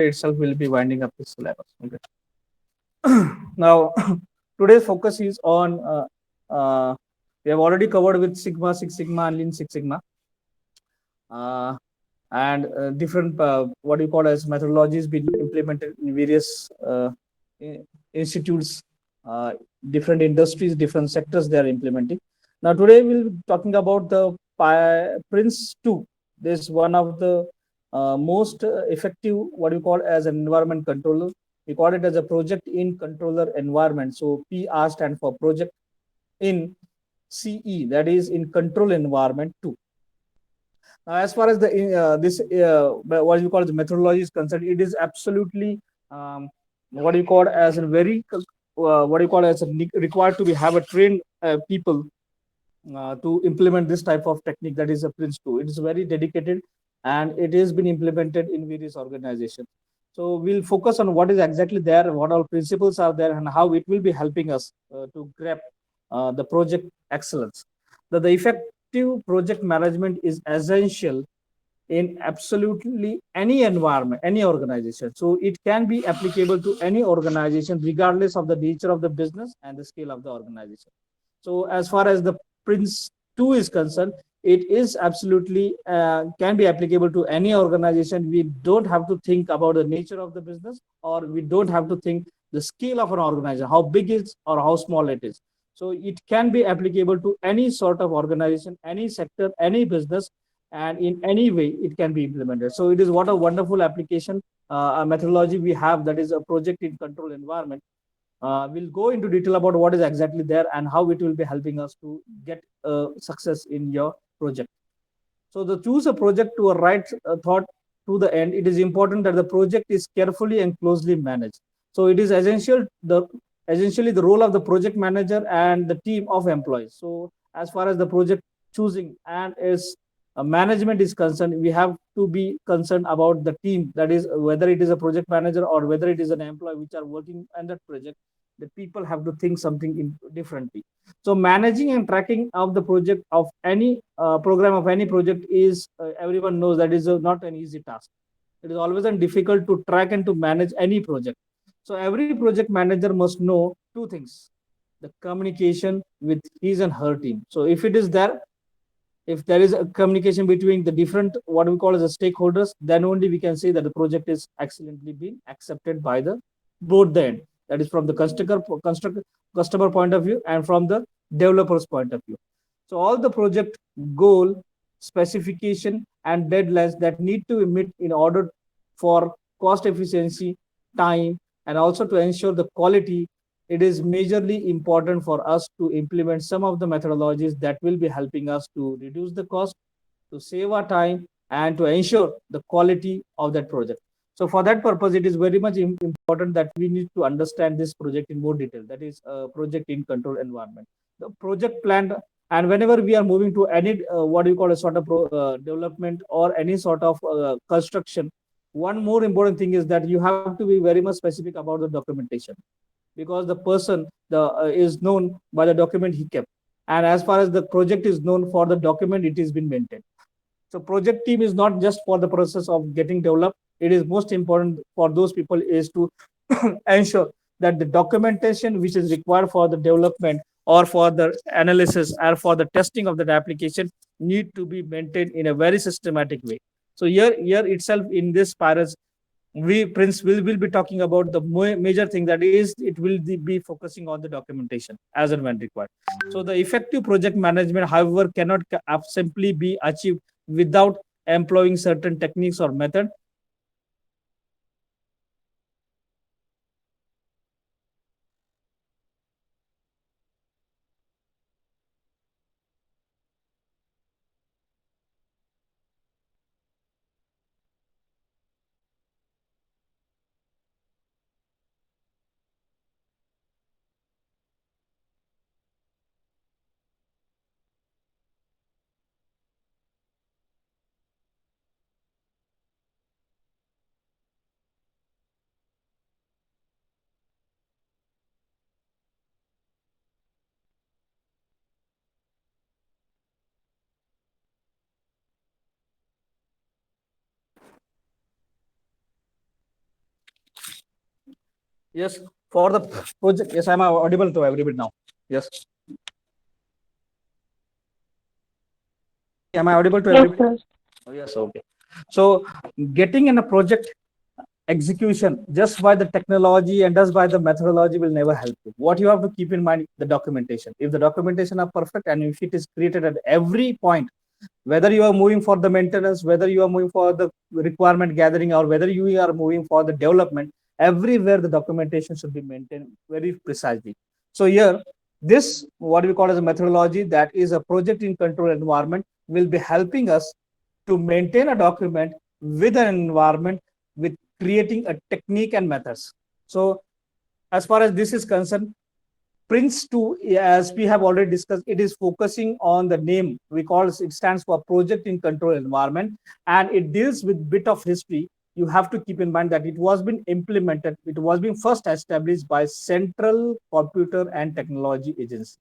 itself will be winding up this syllabus. Okay. Now, today's focus is on we have already covered with Sigma, Six Sigma, and Lean Six Sigma, uh, and different what you call as methodologies being implemented in various institutes, uh, different industries, different sectors they are implementing. Now, today we'll be talking about the Prince 2. This is one of the most effective, what you call as an environment controller. We call it as a project in controller environment. So PR stand for project in CE, that is in control environment 2. As far as the this what you call the methodology is concerned, it is absolutely what you call as a very what you call as a required to be have a trained people to implement this type of technique, that is a Prince 2. It is very dedicated and it has been implemented in various organizations. So we'll focus on what is exactly there, what all principles are there, and how it will be helping us to grab the project excellence. The effective project management is essential in absolutely any environment, any organization. So it can be applicable to any organization, regardless of the nature of the business and the scale of the organization. So as far as the Prince 2 is concerned, it is absolutely can be applicable to any organization. We don't have to think about the nature of the business, or we don't have to think the scale of an organization, how big it is or how small it is. So it can be applicable to any sort of organization, any sector, any business, and in any way it can be implemented. So it is what a wonderful application, a methodology we have, that is a project in control environment. We'll go into detail about what is exactly there and how it will be helping us to get success in your project. So the choose a project to a right thought to the end. It is important that the project is carefully and closely managed. So it is essentially the role of the project manager and the team of employees. So as far as the project choosing and is management is concerned, we have to be concerned about the team, that is whether it is a project manager or whether it is an employee which are working on that project. The people have to think something differently. So managing and tracking of the project of any program of any project is everyone knows that is not an easy task. It is always difficult to track and to manage any project. So every project manager must know two things: the communication with his and her team. So if it is there, if there is a communication between the different what we call as the stakeholders, then only we can say that the project is excellently being accepted by the both the end, that is from the customer point of view and from the developer's point of view. So all the project goal, specification, and deadlines that need to be met in order for cost efficiency, time, and also to ensure the quality. It is majorly important for us to implement some of the methodologies that will be helping us to reduce the cost, to save our time, and to ensure the quality of that project. So for that purpose, it is very much important that we need to understand this project in more detail. That is a project in control environment. The project plan, and whenever we are moving to any what do you call a sort of development or any sort of construction, one more important thing is that you have to be very much specific about the documentation, because the person is known by the document he kept, and as far as the project is known for the document it is been maintained. So project team is not just for the process of getting developed. It is most important for those people is to ensure that the documentation which is required for the development or for the analysis or for the testing of that application need to be maintained in a very systematic way. So here itself in this paras, we Prince will be talking about the major thing, that is it will be focusing on the documentation as and when required. So the effective project management, however, cannot simply be achieved without employing certain techniques or method. Yes, for the project. Yes, I'm audible to everybody now. Yes. Am I audible to Yes, everybody? sir. Oh, yes. Okay. So getting in a project execution just by the technology and just by the methodology will never help you. What you have to keep in mind, the documentation. If the documentation are perfect and if it is created at every point, whether you are moving for the maintenance, whether you are moving for the requirement gathering, or whether you are moving for the development, everywhere the documentation should be maintained very precisely. So here, this what we call as a methodology, that is a project in control environment, will be helping us to maintain a document with an environment, with creating a technique and methods. So as far as this is concerned, Prince 2, as we have already discussed, it is focusing on the name. We call it stands for Project in Control Environment, and it deals with bit of history. You have to keep in mind that it was been implemented. It was being first established by Central Computer and Technology Agency.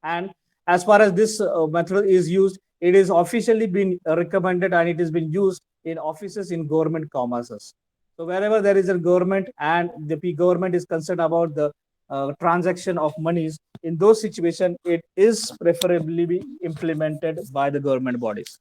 And as far as this method is used, it is officially been recommended and it has been used in offices in government commerces. So wherever there is a government and the government is concerned about the transaction of monies, in those situations, it is preferably be implemented by the government bodies.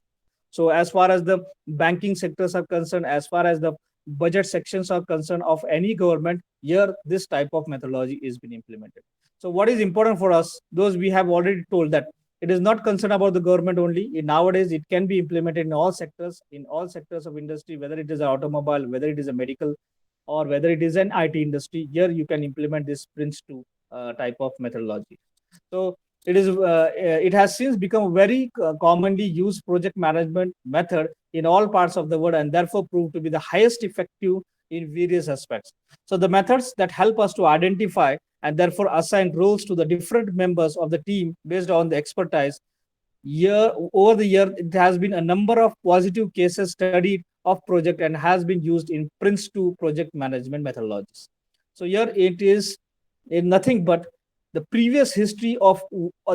So as far as the banking sectors are concerned, as far as the budget sections are concerned of any government, here this type of methodology is being implemented. So what is important for us, those we have already told that it is not concerned about the government only. Nowadays, it can be implemented in all sectors of industry, whether it is an automobile, whether it is a medical, or whether it is an IT industry. Here you can implement this Prince 2 type of methodology. So it has since become a very commonly used project management method in all parts of the world, and therefore proved to be the highest effective in various aspects. So the methods that help us to identify and therefore assign roles to the different members of the team based on the expertise. Year over the year, it has been a number of positive cases studied of project and has been used in Prince 2 project management methodologies. So here it is in nothing but the previous history of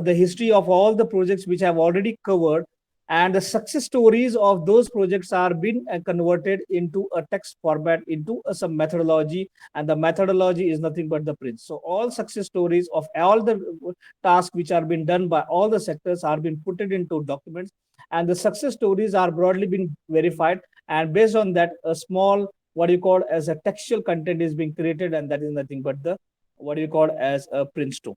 the history of all the projects which have already covered, and the success stories of those projects are being converted into a text format, into some methodology, and the methodology is nothing but the Prince. So all success stories of all the tasks which are being done by all the sectors are being put it into documents, and the success stories are broadly being verified, and based on that a small what you call as a textual content is being created, and that is nothing but the what you call as a Prince 2.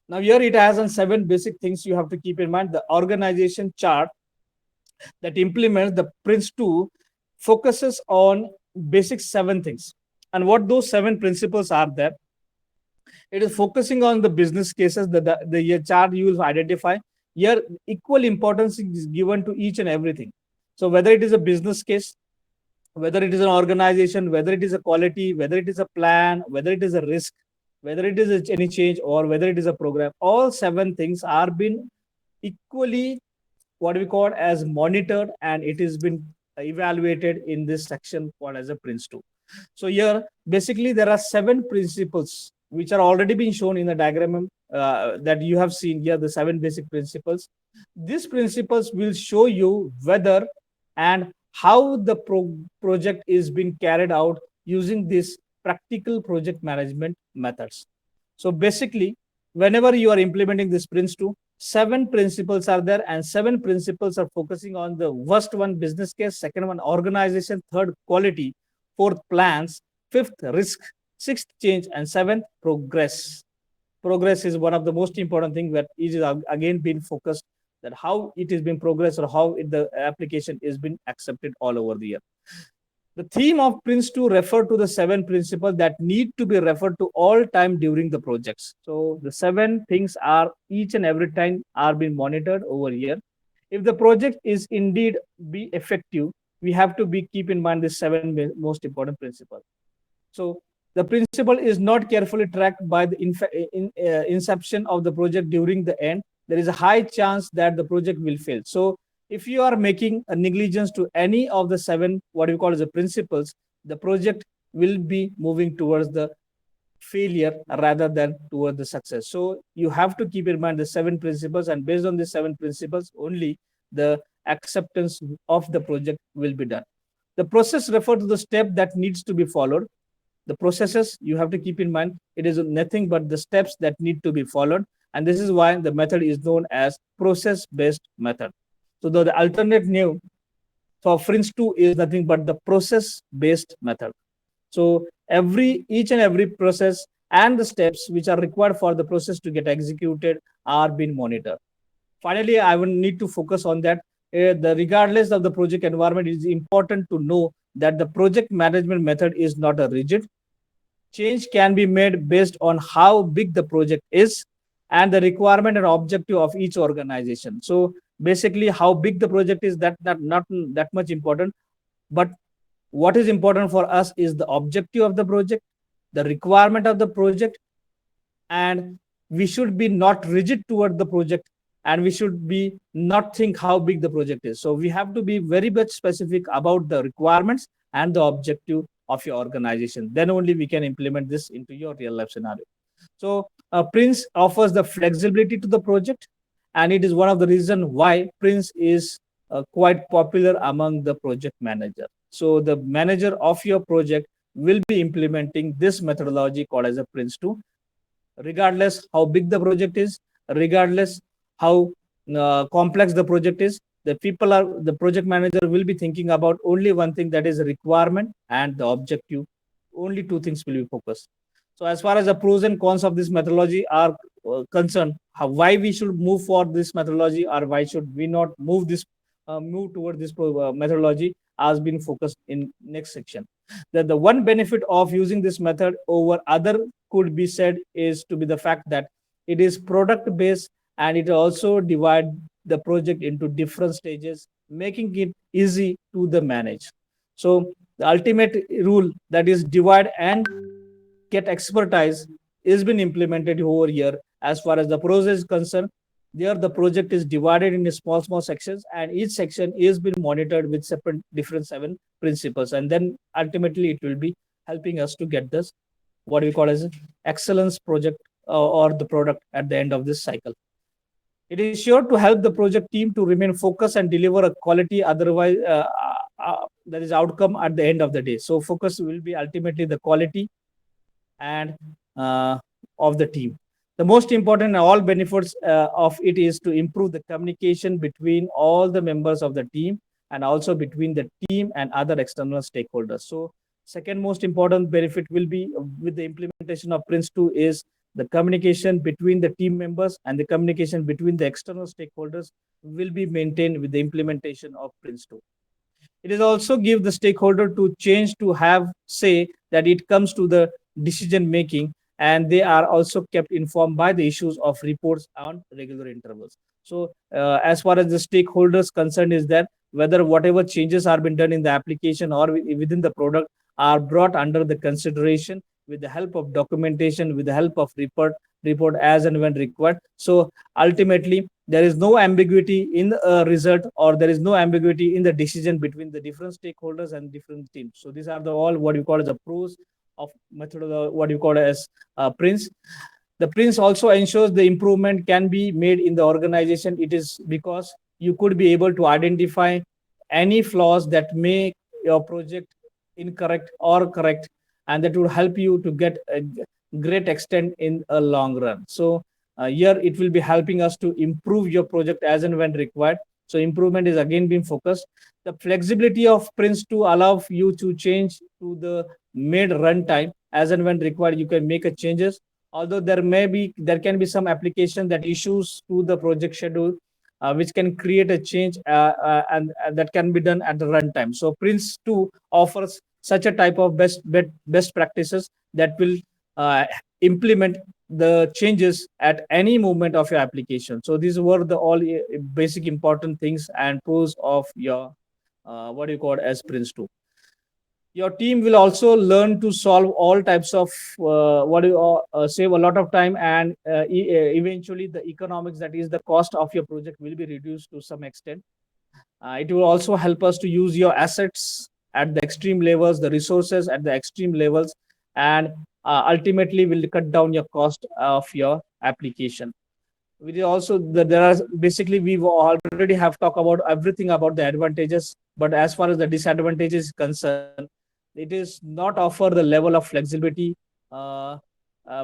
Now here it has on 7 basic things you have to keep in mind. The organization chart that implements the Prince 2 focuses on basic 7 things. And what those 7 principles are there, it is focusing on the business cases. The chart you will identify here, equal importance is given to each and everything. So whether it is a business case, whether it is an organization, whether it is a quality, whether it is a plan, whether it is a risk, whether it is any change, or whether it is a program, all 7 things are been equally what we call as monitored, and it has been evaluated in this section called as a Prince 2. So here, basically, there are 7 principles which are already being shown in the diagram that you have seen here, the 7 basic principles. These principles will show you whether and how the project is being carried out using these practical project management methods. So basically, whenever you are implementing this Prince 2, 7 principles are there, and 7 principles are focusing on the first one, business case; second one, organization; third, quality; fourth, plans; fifth, risk; sixth, change; and seventh, progress. Progress is one of the most important things that is again being focused, that how it is being progressed or how the application is being accepted all over the year. The theme of Prince 2 refer to the 7 principles that need to be referred to all time during the projects. So the 7 things are each and every time are being monitored over here. If the project is indeed be effective, we have to be keep in mind the 7 most important principles. So the principle is not carefully tracked by the inception of the project during the end. There is a high chance that the project will fail. So if you are making a negligence to any of the 7, what you call as the principles, the project will be moving towards the failure rather than toward the success. So you have to keep in mind the 7 principles, and based on the 7 principles, only the acceptance of the project will be done. The process refers to the step that needs to be followed. the processes you have to keep in mind. It is nothing but the steps that need to be followed. And this is why the method is known as process-based method. So the alternate name for Prince2 is nothing but the process-based method. So each and every process and the steps which are required for the process to get executed are being monitored. Finally, I will need to focus on that. Regardless of the project environment, it is important to know that the project management method is not a rigid. Change can be made based on how big the project is and the requirement and objective of each organization. So basically, how big the project is, not that much important, but what is important for us is the objective of the project, the requirement of the project, and we should be not rigid toward the project, and we should be not think how big the project is. So we have to be very much specific about the requirements and the objective of your organization. Then only we can implement this into your real life scenario. So Prince offers the flexibility to the project, and it is one of the reasons why Prince is quite popular among the project manager. So the manager of your project will be implementing this methodology called as a Prince2, regardless how big the project is, regardless how complex the project is. The project manager will be thinking about only one thing, that is requirement and the objective. Only two things will be focused. So as far as the pros and cons of this methodology are concerned, why we should move for this methodology or why should we not move toward this methodology has been focused in next section. That the one benefit of using this method over other could be said is to be the fact that it is product based, and it also divide the project into different stages, making it easy to the manage. So the ultimate rule, that is divide and get expertise, is been implemented over here. As far as the process is concerned, there the project is divided into small sections, and each section is being monitored with separate different 7 principles, and then ultimately it will be helping us to get this what we call as excellence project or the product at the end of this cycle. It is sure to help the project team to remain focused and deliver a quality otherwise that is outcome at the end of the day. So focus will be ultimately the quality and of the team. The most important all benefits of it is to improve the communication between all the members of the team, and also between the team and other external stakeholders. So second most important benefit will be with the implementation of Prince2 is the communication between the team members and the communication between the external stakeholders will be maintained with the implementation of Prince2. It is also give the stakeholder to change to have say that it comes to the decision making, and they are also kept informed by the issues of reports on regular intervals. So as far as the stakeholders concerned is that whether whatever changes are being done in the application or within the product are brought under the consideration with the help of documentation, with the help of report as and when required. So ultimately, there is no ambiguity in the result, or there is no ambiguity in the decision between the different stakeholders and different teams. So these are the all what you call as the pros of methodology, what you call as Prince. The Prince also ensures the improvement can be made in the organization. It is because you could be able to identify any flaws that make your project incorrect or correct, and that will help you to get a great extent in a long run. So here it will be helping us to improve your project as and when required. So improvement is again being focused. The flexibility of Prince2 allow you to change to the mid runtime as and when required. You can make a changes. Although there can be some application that issues to the project schedule, which can create a change, and that can be done at the runtime. So Prince2 offers such a type of best practices that will implement the changes at any moment of your application. So these were the all basic important things and pros of your what you call as Prince2. Your team will also learn to solve all types of save a lot of time, and eventually the economics, that is the cost of your project, will be reduced to some extent. It will also help us to use your assets at the extreme levels, the resources at the extreme levels, and ultimately will cut down your cost of your application. We also there are basically we already have talked about everything about the advantages, but as far as the disadvantages is concerned, it is not offer the level of flexibility uh,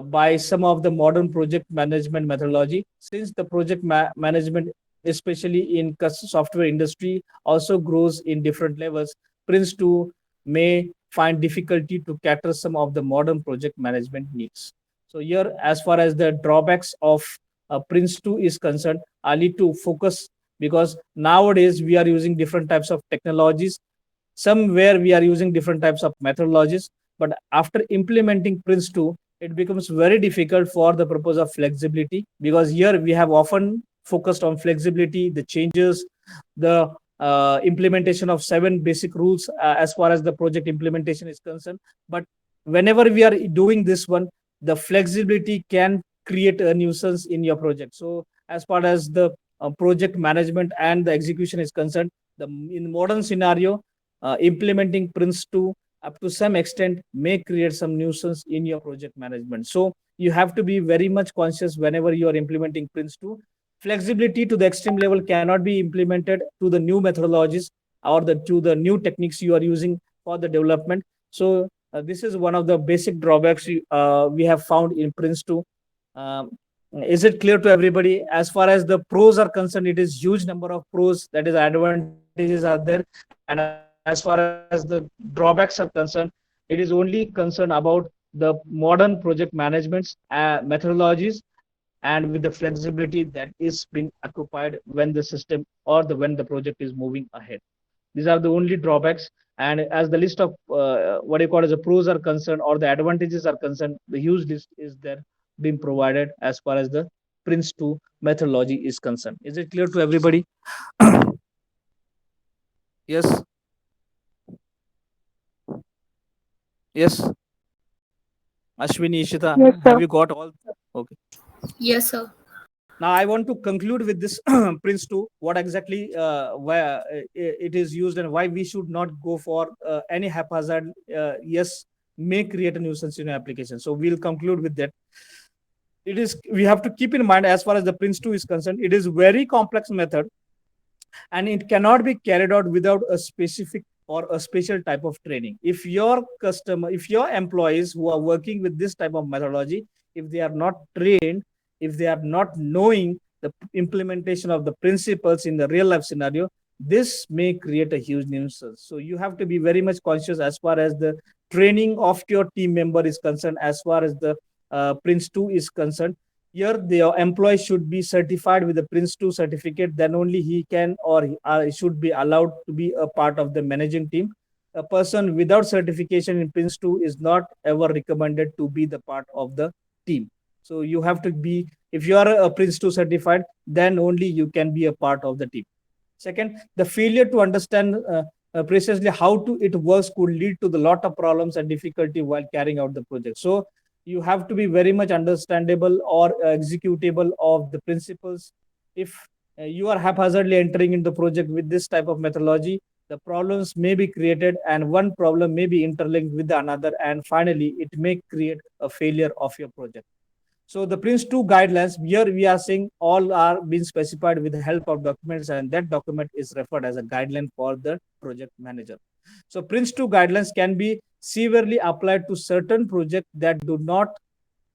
by some of the modern project management methodology. Since the project management, especially in software industry, also grows in different levels, Prince 2 may find difficulty to cater some of the modern project management needs. So here, as far as the drawbacks of Prince 2 is concerned, I need to focus because nowadays we are using different types of technologies. Somewhere we are using different types of methodologies, but after implementing Prince 2, it becomes very difficult for the purpose of flexibility, because here we have often focused on flexibility, the changes, the implementation of 7 basic rules as far as the project implementation is concerned. But whenever we are doing this one, the flexibility can create a nuisance in your project. So as far as the project management and the execution is concerned, in modern scenario, implementing Prince 2 up to some extent may create some nuisance in your project management. So you have to be very much conscious whenever you are implementing Prince 2. Flexibility to the extreme level cannot be implemented to the new methodologies or to the new techniques you are using for the development. So this is one of the basic drawbacks we have found in Prince 2. Um, is it clear to everybody? As far as the pros are concerned, it is huge number of pros, that is advantages are there. And as far as the drawbacks are concerned, it is only concerned about the modern project management's methodologies and with the flexibility that is being occupied when the system or when the project is moving ahead. These are the only drawbacks. And as the list of what you call as the pros are concerned or the advantages are concerned, the huge list is there being provided as far as the Prince 2 methodology is concerned. Is it clear to everybody? Yes. Yes. Ashwini, Ishita, Yes, have sir. you got all? Okay. Yes, sir. Now I want to conclude with this Prince 2, what exactly where it is used and why we should not go for any haphazard yes may create a nuisance in your application. So we'll conclude with that. It is, we have to keep in mind, as far as the Prince 2 is concerned, it is very complex method and it cannot be carried out without a specific or a special type of training. If your customer, if your employees who are working with this type of methodology, if they are not trained, if they are not knowing the implementation of the principles in the real life scenario, this may create a huge nuisance. So you have to be very much conscious as far as the training of your team member is concerned, as far as the Prince 2 is concerned. Here the employee should be certified with the Prince 2 certificate, then only he can or should be allowed to be a part of the managing team. A person without certification in Prince 2 is not ever recommended to be the part of the team. So you have to be, if you are a Prince 2 certified, then only you can be a part of the team. Second, the failure to understand precisely how to it works could lead to the lot of problems and difficulty while carrying out the project. So you have to be very much understandable or executable of the principles. If you are haphazardly entering into the project with this type of methodology, the problems may be created and one problem may be interlinked with another, and finally it may create a failure of your project. So the Prince 2 guidelines, here we are saying all are being specified with the help of documents, and that document is referred as a guideline for the project manager. So Prince 2 guidelines can be severely applied to certain projects that do not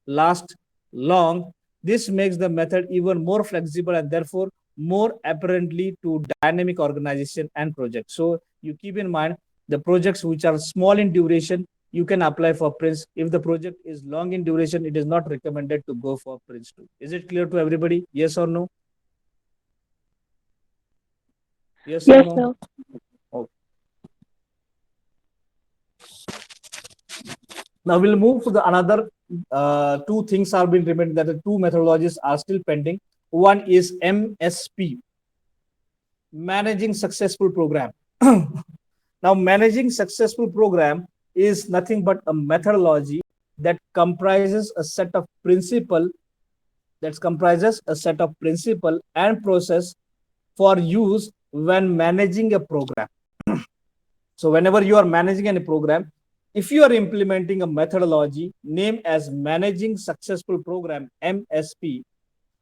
last long. This makes the method even more flexible and therefore more apparently to dynamic organization and projects. So you keep in mind the projects which are small in duration, you can apply for Prince. If the project is long in duration, it is not recommended to go for Prince 2. Is it clear to everybody? Yes or no? Yes or Yes, no? sir. Okay. Now we'll move to the another two things are being remembered, that the two methodologies are still pending. One is MSP, managing successful program. Now managing successful program is nothing but a methodology that comprises a set of principle and process for use when managing a program. So whenever you are managing any program, if you are implementing a methodology named as managing successful program, MSP,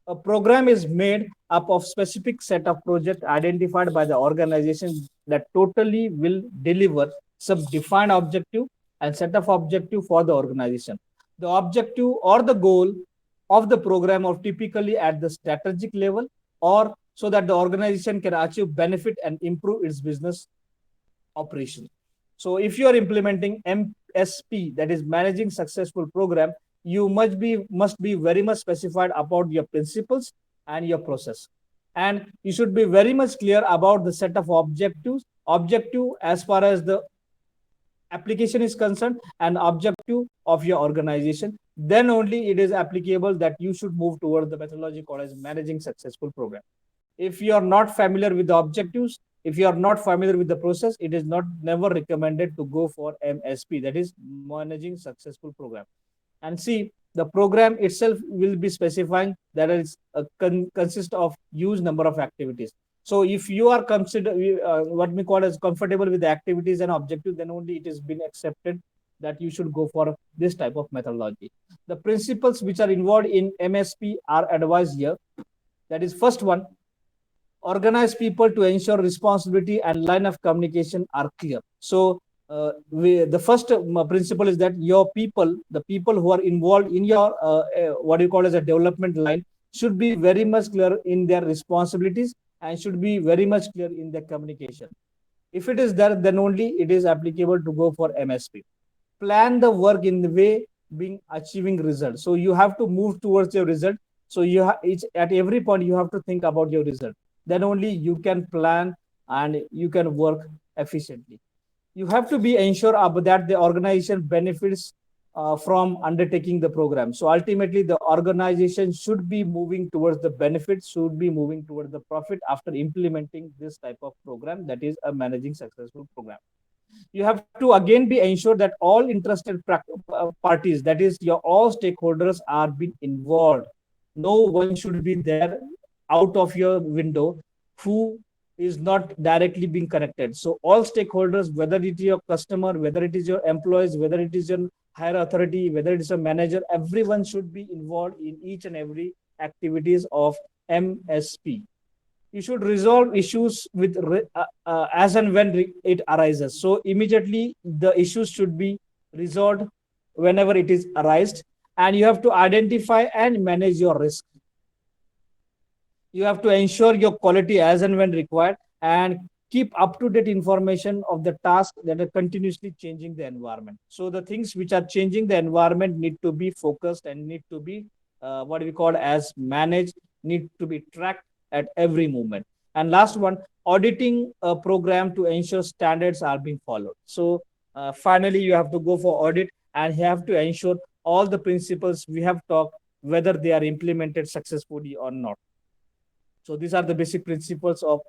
a program is made up of specific set of projects identified by the organization that totally will deliver some defined objective and set of objective for the organization. The objective or the goal of the program are typically at the strategic level, or so that the organization can achieve benefit and improve its business operation. So if you are implementing MSP, that is managing successful program, you must be very much specified about your principles and your process. And you should be very much clear about the set of objective as far as the application is concerned and objective of your organization. Then only it is applicable that you should move toward the methodology called as managing successful program. If you are not familiar with the objectives, if you are not familiar with the process, it is not never recommended to go for MSP, that is managing successful program. And see, the program itself will be specifying that it's consist of huge number of activities. So if you are consider what we call as comfortable with the activities and objective, then only it is been accepted that you should go for this type of methodology. The principles which are involved in MSP are advised here. That is, first one, organize people to ensure responsibility and line of communication are clear. So the first principle is that your people, the people who are involved in your what you call as a development line, should be very much clear in their responsibilities and should be very much clear in their communication. If it is there, then only it is applicable to go for MSP. Plan the work in the way being achieving result. So you have to move towards your result. So each at every point you have to think about your result. Then only you can plan and you can work efficiently. You have to be ensure that the organization benefits from undertaking the program. So ultimately, the organization should be moving towards the benefits, should be moving towards the profit after implementing this type of program, that is a managing successful program. You have to again be ensured that all interested parties, that is your all stakeholders, are being involved. No one should be there out of your window who is not directly being connected. So all stakeholders, whether it is your customer, whether it is your employees, whether it is your higher authority, whether it is a manager, everyone should be involved in each and every activities of MSP. You should resolve issues with as and when it arises. So immediately the issues should be resolved whenever it is arised, and you have to identify and manage your risk. You have to ensure your quality as and when required, and keep up to date information of the tasks that are continuously changing the environment. So the things which are changing the environment need to be focused and need to be what we call as managed, need to be tracked at every moment. And last one, auditing a program to ensure standards are being followed. So finally, you have to go for audit and you have to ensure all the principles we have talked, whether they are implemented successfully or not. So these are the basic principles of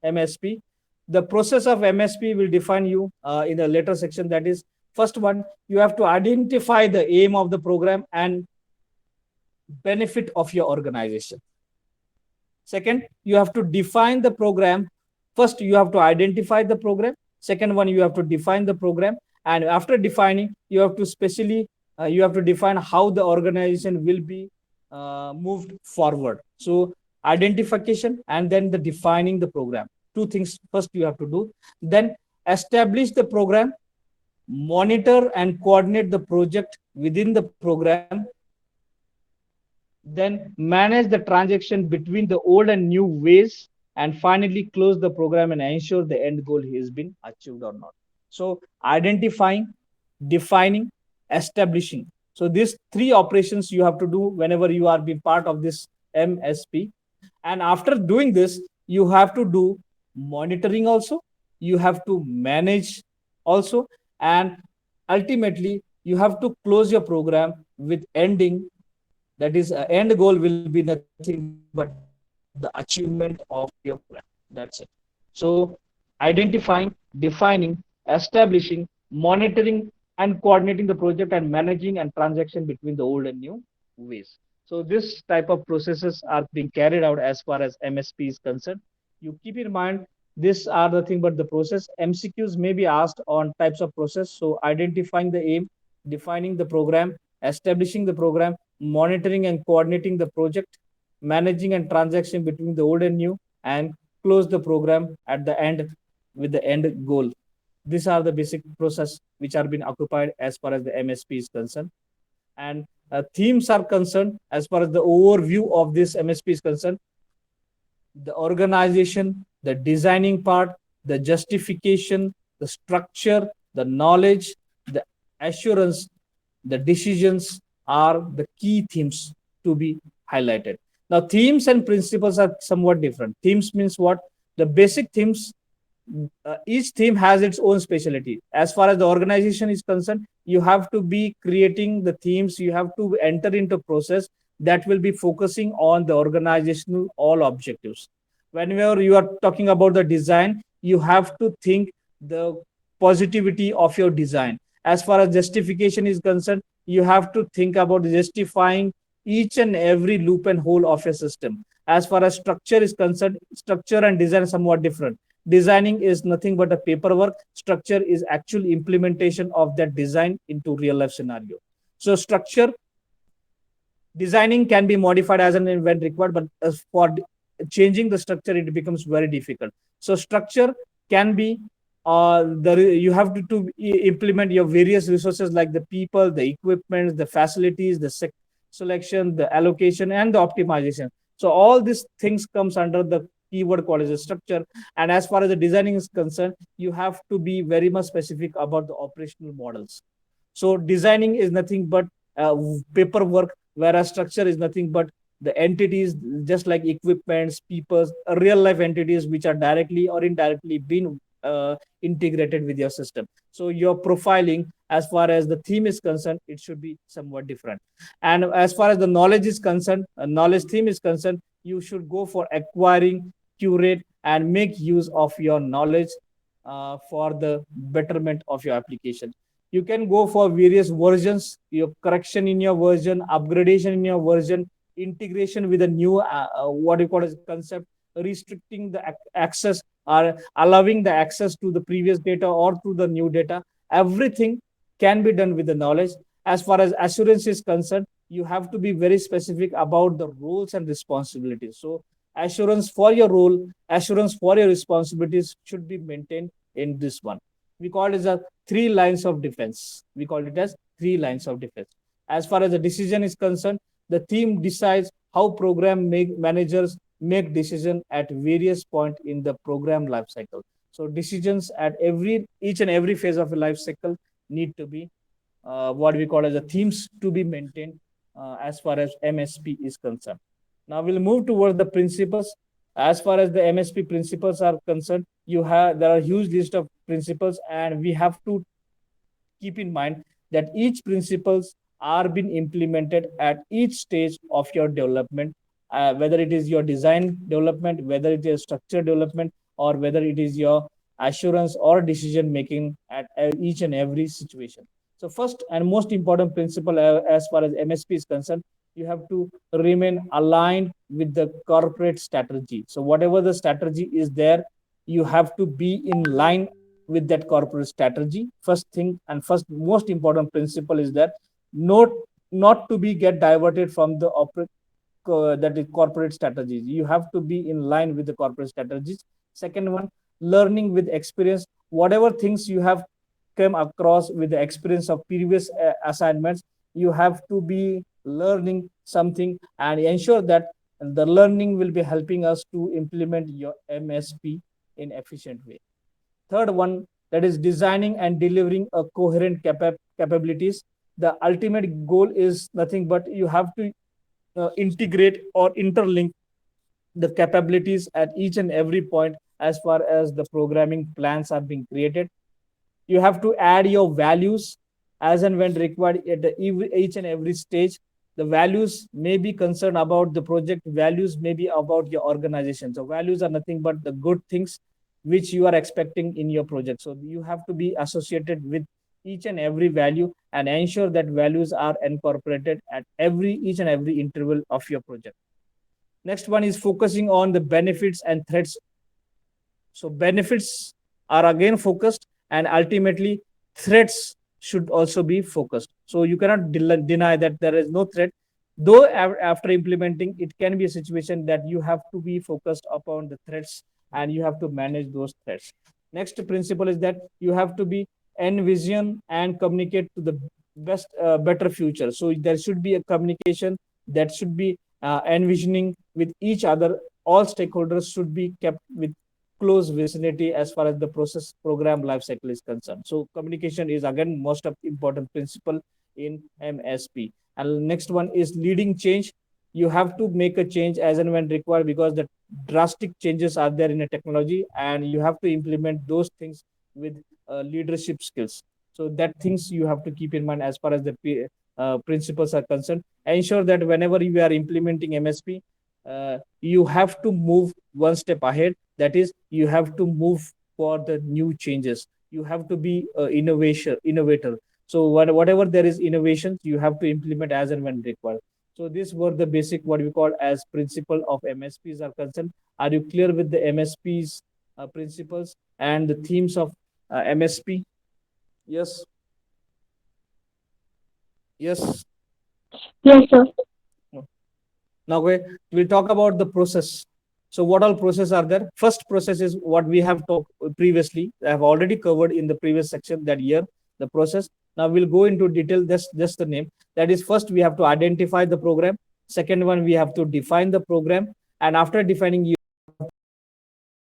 MSP. The process of MSP will define you in the later section. That is, first one, you have to identify the aim of the program and benefit of your organization. Second, you have to define the program. First, you have to identify the program. Second one, you have to define the program. And after defining, you have to define how the organization will be moved forward. So identification and then the defining the program. Two things first you have to do. Then establish the program, monitor and coordinate the project within the program, then manage the transaction between the old and new ways, and finally close the program and ensure the end goal has been achieved or not. So identifying, defining, establishing. So these three operations you have to do whenever you are being part of this MSP. And after doing this, you have to do monitoring also, you have to manage also, and ultimately you have to close your program with ending. That is, end goal will be nothing but the achievement of your program. That's it. So identifying, defining, establishing, monitoring, and coordinating the project, and managing and transaction between the old and new ways. So this type of processes are being carried out as far as MSP is concerned. You keep in mind, these are the thing but the process. MCQs may be asked on types of process. So identifying the aim, defining the program, establishing the program, monitoring and coordinating the project, managing and transaction between the old and new, and close the program at the end with the end goal. These are the basic process which are being occupied as far as the MSP is concerned. And themes are concerned as far as the overview of this MSP is concerned: the organization, the designing part, the justification, the structure, the knowledge, the assurance, the decisions are the key themes to be highlighted. Now, themes and principles are somewhat different. Themes means what? The basic themes, each theme has its own specialty. As far as the organization is concerned, you have to be creating the themes, you have to enter into process that will be focusing on the organizational all objectives. Whenever you are talking about the design, you have to think the positivity of your design. As far as justification is concerned, you have to think about justifying each and every loop and hole of your system. As far as structure is concerned, structure and design are somewhat different. Designing is nothing but a paperwork. Structure is actual implementation of that design into real life scenario. So structure designing can be modified as and when required, but as for changing the structure, it becomes very difficult. So structure can be you have to implement your various resources like the people, the equipment, the facilities, the selection, the allocation, and the optimization. So all these things comes under the keyword called as a structure. And as far as the designing is concerned, you have to be very much specific about the operational models. So designing is nothing but paperwork, whereas structure is nothing but the entities, just like equipments, people, real life entities which are directly or indirectly being integrated with your system. So your profiling, as far as the theme is concerned, it should be somewhat different. And as far as the knowledge is concerned, knowledge theme is concerned, you should go for acquiring, curate, and make use of your knowledge for the betterment of your application. You can go for various versions, your correction in your version, upgradation in your version, integration with a new what you call as concept, restricting the access or allowing the access to the previous data or to the new data. Everything can be done with the knowledge. As far as assurance is concerned, you have to be very specific about the roles and responsibilities. So assurance for your role, assurance for your responsibilities should be maintained in this one. We call it as a three lines of defense. We call it as three lines of defense. As far as the decision is concerned, the theme decides how managers make decision at various point in the program life cycle. So decisions at each and every phase of a life cycle need to be what we call as the themes to be maintained as far as MSP is concerned. Now we'll move towards the principles. As far as the MSP principles are concerned, there are huge list of principles, and we have to keep in mind that each principles are being implemented at each stage of your development, whether it is your design development, whether it is structure development, or whether it is your assurance or decision making at each and every situation. So first and most important principle as far as MSP is concerned, you have to remain aligned with the corporate strategy. So whatever the strategy is there, you have to be in line with that corporate strategy. First thing and first most important principle is that not not to be get diverted from the that is corporate strategies. You have to be in line with the corporate strategies. Second one, learning with experience. Whatever things you have come across with the experience of previous assignments, you have to be learning something and ensure that the learning will be helping us to implement your MSP in efficient way. Third one, that is designing and delivering a coherent capabilities. The ultimate goal is nothing but you have to integrate or interlink the capabilities at each and every point as far as the programming plans are being created. You have to add your values as and when required at each and every stage. The values may be concerned about the project, values may be about your organization. So values are nothing but the good things which you are expecting in your project. So you have to be associated with each and every value and ensure that values are incorporated at each and every interval of your project. Next one is focusing on the benefits and threats. So benefits are again focused, and ultimately threats should also be focused. So you cannot deny that there is no threat. Though after implementing, it can be a situation that you have to be focused upon the threats and you have to manage those threats. Next principle is that you have to be envision and communicate to the better future. So there should be a communication that should be envisioning with each other. All stakeholders should be kept with close vicinity as far as the process program life cycle is concerned. So communication is again most of important principle in MSP. And next one is leading change. You have to make a change as and when required, because the drastic changes are there in a technology, and you have to implement those things with leadership skills. So that things you have to keep in mind as far as the principles are concerned. Ensure that whenever you are implementing MSP, you have to move one step ahead. That is, you have to move for the new changes. You have to be innovator. So whatever there is innovations, you have to implement as and when required. So these were the basic what we call as principle of MSPs are concerned. Are you clear with the MSPs principles and the themes of MSP? Yes. Yes. Yes, sir. Now we'll talk about the process. So what all process are there? First process is what we have talked previously. I have already covered in the previous section that year the process. Now we'll go into detail. Just the name. That is, first we have to identify the program. Second one, we have to define the program, and after defining, you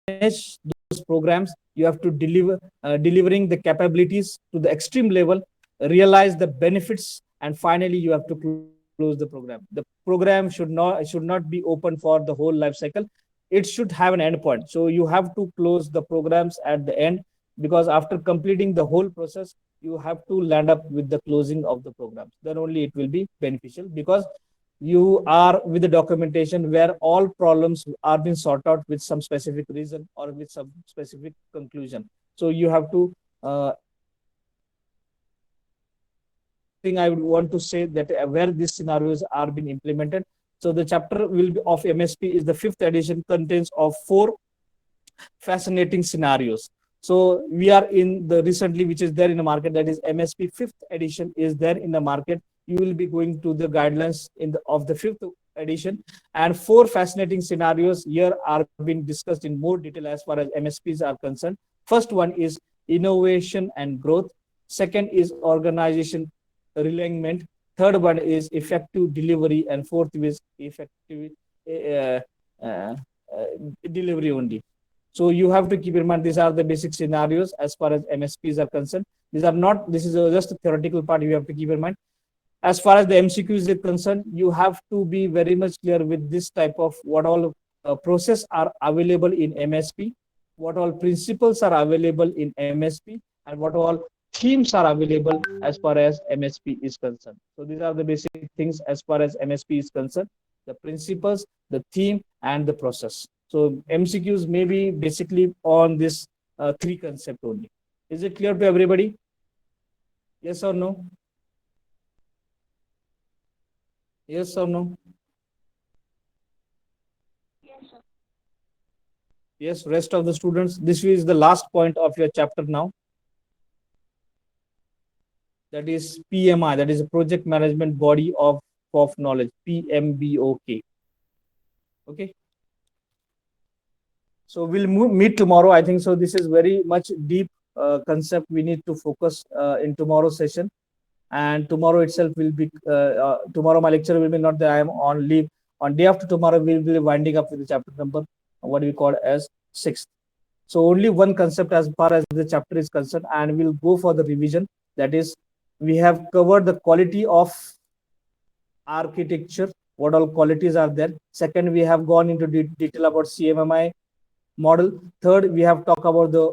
manage those programs. You have to delivering the capabilities to the extreme level, realize the benefits, and finally you have to close the program. The program should not be open for the whole life cycle. It should have an endpoint. So you have to close the programs at the end, because after completing the whole process, you have to land up with the closing of the programs. Then only it will be beneficial, because you are with the documentation where all problems are being sorted out with some specific reason or with some specific conclusion. So you have to thing I would want to say that where these scenarios are being implemented. So the chapter will be of MSP is the fifth edition, contains of four fascinating scenarios. So we are in the recently, which is there in the market, that is MSP fifth edition is there in the market. You will be going to the guidelines in the of the fifth edition, and four fascinating scenarios here are being discussed in more detail as far as MSPs are concerned. First one is innovation and growth. Second is organization realignment. Third one is effective delivery, and fourth is effective uh, uh, delivery only. So you have to keep in mind these are the basic scenarios as far as MSPs are concerned. These are not. This is just a theoretical part. You have to keep in mind. As far as the MCQs is concerned, you have to be very much clear with this type of what all process are available in MSP, what all principles are available in MSP, and what all themes are available as far as MSP is concerned. So these are the basic things as far as MSP is concerned: the principles, the theme, and the process. So MCQs may be basically on this three concept only. Is it clear to everybody? Yes or no? Yes or no? Yes, rest of the students. This is the last point of your chapter now. That is PMI. That is a project management body of knowledge. PMBOK. Okay. So we'll meet tomorrow. I think so. This is very much deep concept. We need to focus in tomorrow's session. And tomorrow itself will be tomorrow my lecture will be not that I am on leave. On day after tomorrow we will be winding up with the chapter number what we call as sixth. So only one concept as far as the chapter is concerned, and we'll go for the revision. That is, we have covered the quality of architecture, what all qualities are there. Second, we have gone into detail about CMMI model. Third, we have talked about the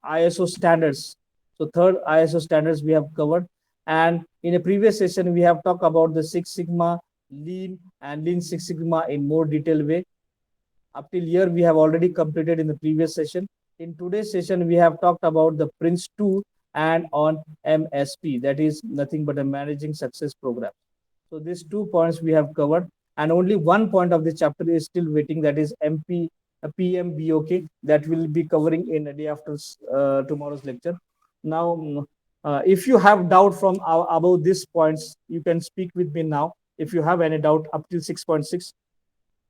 ISO standards. So third, ISO standards we have covered. And in a previous session, we have talked about the Six Sigma, Lean, and Lean Six Sigma in more detailed way. Up till here, we have already completed in the previous session. In today's session, we have talked about the Prince 2 and on MSP, that is nothing but a managing success program. So these 2 points we have covered, and only one point of the chapter is still waiting, that is PMBOK, that will be covering in a day after tomorrow's lecture. Now, if you have doubt from about these points, you can speak with me now. If you have any doubt up till 6.6,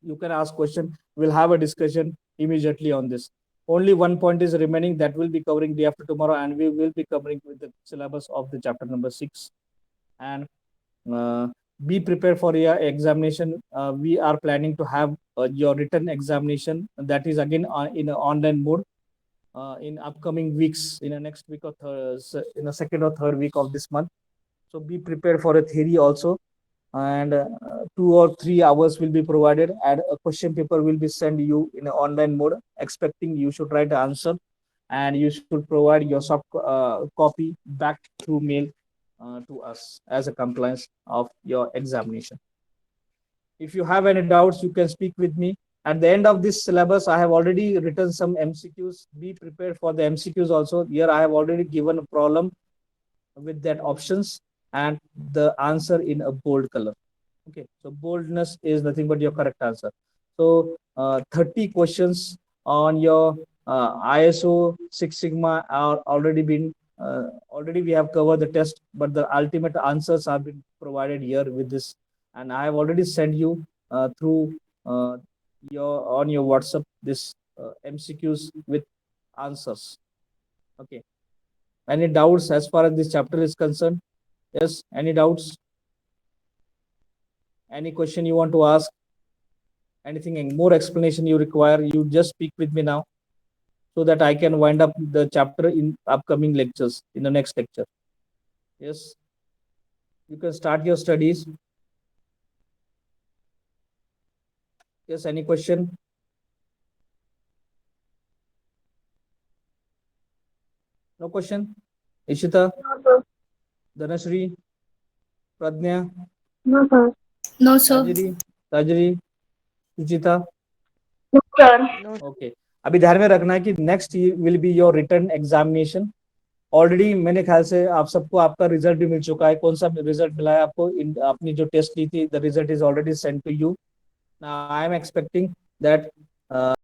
you can ask question. We'll have a discussion immediately on this. Only one point is remaining that will be covering day after tomorrow, and we will be covering with the syllabus of the chapter number 6. And uh, be prepared for your examination. We are planning to have your written examination, that is again in an online mode in upcoming weeks, in the next week or in the second or third week of this month. So be prepared for a theory also, and 2 or 3 hours will be provided, and a question paper will be sent you in an online mode, expecting you should write the answer, and you should provide your soft copy back through mail to us as a compliance of your examination. If you have any doubts, you can speak with me. At the end of this syllabus, I have already written some MCQs. Be prepared for the MCQs also. Here I have already given a problem with that options and the answer in a bold color. Okay, so boldness is nothing but your correct answer. So 30 questions on your ISO 6 Sigma are already been already we have covered the test, but the ultimate answers have been provided here with this, and I have already sent you through your on your WhatsApp this MCQs with answers. Okay. Any doubts as far as this chapter is concerned? Yes. Any doubts? Any question you want to ask? Anything more explanation you require? You just speak with me now, so that I can wind up the chapter in upcoming lectures, in the next lecture. Yes. You can start your studies. Yes. Any question? No question? Ishita, No, sir. Dhanashree, Pradnya, No, sir. No, sir. Tajiri, Tajiri, Suchita. No, sir. No. Okay अभी ध्यान में रखना है कि next will be your return examination. Already मेरे ख्याल से आप सबको आपका रिजल्ट भी मिल चुका है. कौन सा रिजल्ट मिला है आपको? अपनी जो टेस्ट ली थी, the result is already send to you. I am expecting that